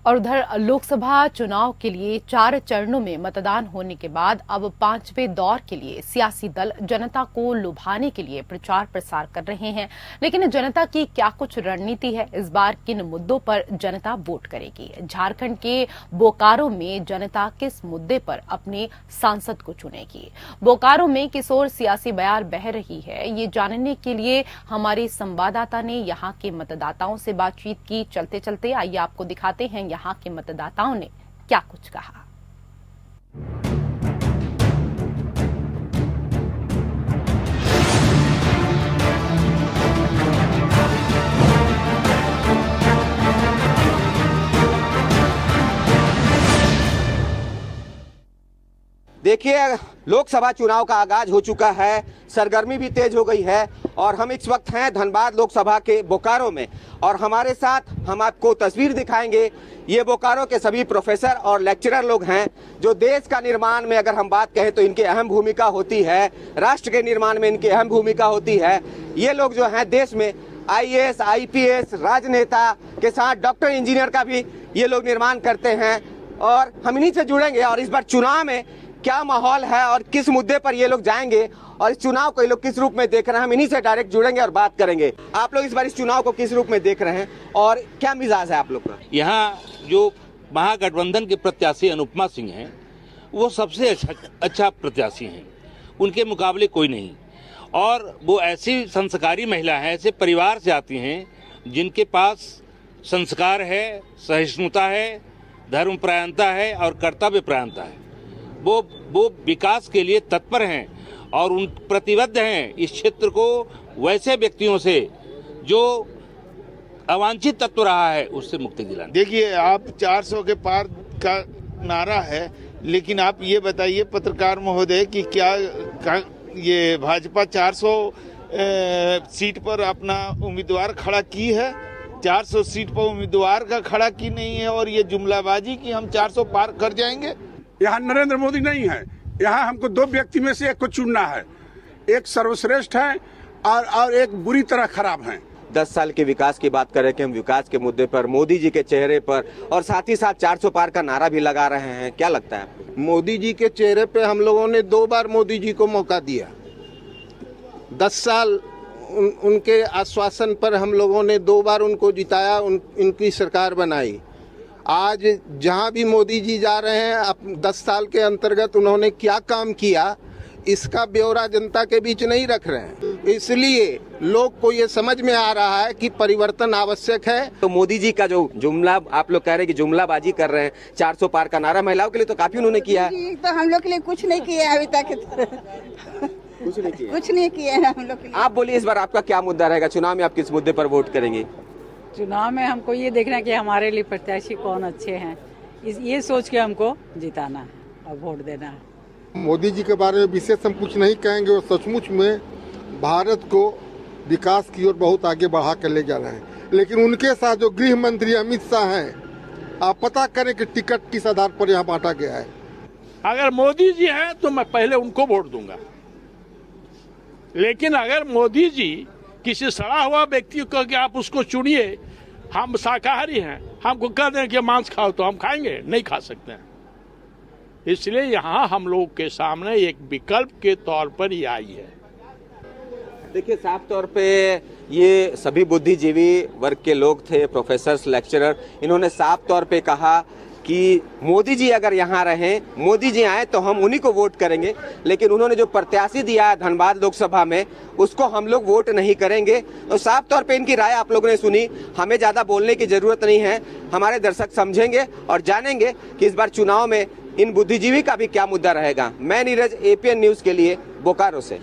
और उधर लोकसभा चुनाव के लिए 4 चरणों में मतदान होने के बाद अब 5वें दौर के लिए सियासी दल जनता को लुभाने के लिए प्रचार प्रसार कर रहे हैं। लेकिन जनता की क्या कुछ रणनीति है, इस बार किन मुद्दों पर जनता वोट करेगी? झारखंड के बोकारो में जनता किस मुद्दे पर अपने सांसद को चुनेगी? बोकारो में किस ओर सियासी बयार बह रही है, ये जानने के लिए हमारे संवाददाता ने यहां के मतदाताओं से बातचीत की। चलते चलते आइए आपको दिखाते हैं यहां के मतदाताओं ने क्या कुछ कहा। देखिए, लोकसभा चुनाव का आगाज हो चुका है, सरगर्मी भी तेज हो गई है और हम इस वक्त हैं धनबाद लोकसभा के बोकारो में और हमारे साथ हम आपको तस्वीर दिखाएंगे। ये बोकारो के सभी प्रोफेसर और लेक्चरर लोग हैं जो देश का निर्माण में अगर हम बात कहें तो इनकी अहम भूमिका होती है, राष्ट्र के निर्माण में इनकी अहम भूमिका होती है। ये लोग जो हैं देश में IAS, IPS, राजनेता के साथ डॉक्टर, इंजीनियर का भी ये लोग निर्माण करते हैं और हम इन्हीं से जुड़ेंगे। और इस बार चुनाव में क्या माहौल है और किस मुद्दे पर ये लोग जाएंगे और इस चुनाव को ये लोग किस रूप में देख रहे हैं, हम इन्हीं से डायरेक्ट जुड़ेंगे और बात करेंगे। आप लोग इस बार इस चुनाव को किस रूप में देख रहे हैं और क्या मिजाज है आप लोग का? यहाँ जो महागठबंधन के प्रत्याशी अनुपमा सिंह हैं, वो सबसे अच्छा प्रत्याशी हैं, उनके मुकाबले कोई नहीं। और वो ऐसी संस्कारी महिला है, ऐसे परिवार से आती हैं जिनके पास संस्कार है, सहिष्णुता है, धर्मपरायणता है और कर्तव्य परायणता है। वो विकास के लिए तत्पर हैं और उन प्रतिबद्ध हैं इस क्षेत्र को वैसे व्यक्तियों से जो अवांछित तत्व रहा है उससे मुक्ति दिलाने। देखिए, आप 400 के पार का नारा है, लेकिन आप ये बताइए पत्रकार महोदय कि क्या ये भाजपा 400 सीट पर अपना उम्मीदवार खड़ा की है? 400 सीट पर उम्मीदवार का खड़ा की नहीं है और ये जुमलाबाजी कि हम 400 पार कर जाएंगे। यहाँ नरेंद्र मोदी नहीं है, यहाँ हमको 2 व्यक्ति में से एक को चुनना है। एक सर्वश्रेष्ठ है और एक बुरी तरह खराब है। 10 साल के विकास की बात करें कि हम विकास के मुद्दे पर, मोदी जी के चेहरे पर और साथ ही साथ 400 पार का नारा भी लगा रहे हैं, क्या लगता है? मोदी जी के चेहरे पे हम लोगों ने 2 बार मोदी जी को मौका दिया। 10 साल उनके आश्वासन पर हम लोगों ने 2 बार उनको जिताया, इनकी सरकार बनाई। आज जहां भी मोदी जी जा रहे हैं, अब 10 साल के अंतर्गत उन्होंने क्या काम किया, इसका ब्यौरा जनता के बीच नहीं रख रहे हैं। इसलिए लोग को ये समझ में आ रहा है कि परिवर्तन आवश्यक है। तो मोदी जी का जो जुमला आप लोग कह रहे हैं कि जुमलाबाजी कर रहे हैं, 400 पार का नारा महिलाओं के लिए तो काफी उन्होंने किया है। तो हम लोग के लिए कुछ नहीं किया अभी तक। कुछ नहीं किया है हम लोग के लिए। आप बोलिए, इस बार आपका क्या मुद्दा रहेगा चुनाव में? आप किस मुद्दे पर वोट करेंगे? चुनाव में हमको ये देखना है कि हमारे लिए प्रत्याशी कौन अच्छे हैं, ये सोच के हमको जिताना है और वोट देना है। मोदी जी के बारे में विशेष हम कुछ नहीं कहेंगे, वो सचमुच में भारत को विकास की ओर बहुत आगे बढ़ा कर ले जा रहे हैं। लेकिन उनके साथ जो गृह मंत्री अमित शाह हैं, आप पता करें कि टिकट किस आधार पर यहाँ बांटा गया है। अगर मोदी जी हैं तो मैं पहले उनको वोट दूंगा, लेकिन अगर मोदी जी किसी सड़ा हुआ व्यक्ति को कि आप उसको चुनिए, हम शाकाहारी हैं, हमको कह दें कि मांस खाओ तो हम खाएंगे, नहीं खा सकते हैं। इसलिए यहाँ हम लोग के सामने एक विकल्प के तौर पर ही आई है। देखिए, साफ तौर पे ये सभी बुद्धिजीवी वर्ग के लोग थे, प्रोफेसर, लेक्चरर, इन्होंने साफ तौर पे कहा कि मोदी जी अगर यहाँ रहें, मोदी जी आए तो हम उन्हीं को वोट करेंगे। लेकिन उन्होंने जो प्रत्याशी दिया है धनबाद लोकसभा में, उसको हम लोग वोट नहीं करेंगे। तो साफ तौर पे इनकी राय आप लोगों ने सुनी, हमें ज्यादा बोलने की जरूरत नहीं है। हमारे दर्शक समझेंगे और जानेंगे कि इस बार चुनाव में इन बुद्धिजीवी का भी क्या मुद्दा रहेगा। मैं नीरज, APN न्यूज के लिए बोकारो से।